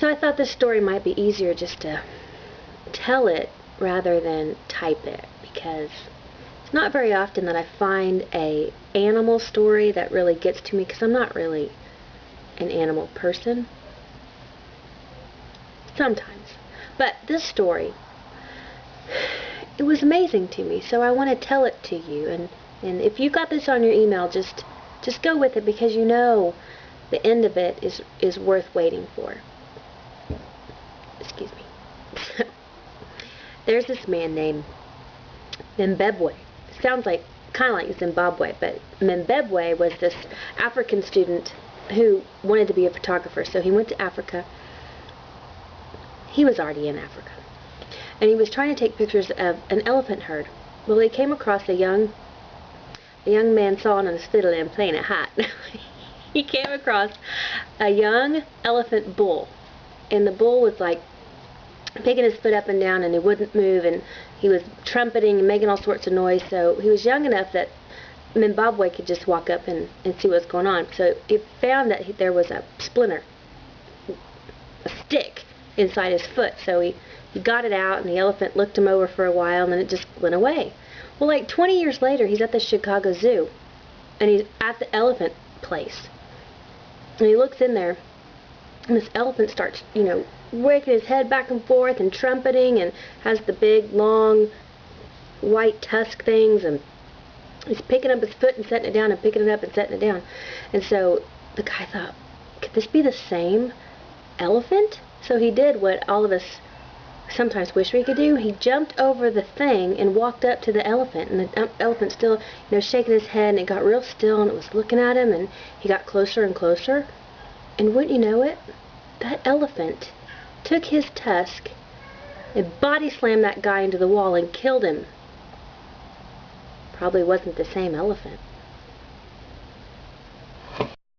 So I thought this story might be easier just to tell it rather than type it, because it's not very often that I find a animal story that really gets to me, because I'm not really an animal person. Sometimes. But this story, it was amazing to me, so I want to tell it to you. And if you got this on your email, just go with it, because you know the end of it is worth waiting for. Excuse me. There's this man named Mbembwe. Sounds like kind of like Zimbabwe, but Mbembwe was this African student who wanted to be a photographer. So he went to Africa. He was already in Africa, and he was trying to take pictures of an elephant herd. Well, he came across a young man sawing on his fiddle and playing it hot. He came across a young elephant bull, and the bull was like picking his foot up and down, and he wouldn't move, and he was trumpeting and making all sorts of noise. So he was young enough that Mbembwe could just walk up and see what's going on. So he found that there was a splinter, a stick, inside his foot. So he got it out, and the elephant looked him over for a while, and then it just went away. Well, like 20 years later, he's at the Chicago Zoo, and he's at the elephant place. And he looks in there, and this elephant starts, waking his head back and forth and trumpeting, and has the big, long, white tusk things, and he's picking up his foot and setting it down, and picking it up and setting it down. And so the guy thought, could this be the same elephant? So he did what all of us sometimes wish we could do. He jumped over the thing and walked up to the elephant, and the elephant still, shaking his head, and it got real still, and it was looking at him, and he got closer and closer. And wouldn't you know it, that elephant took his tusk and body slammed that guy into the wall and killed him. Probably wasn't the same elephant.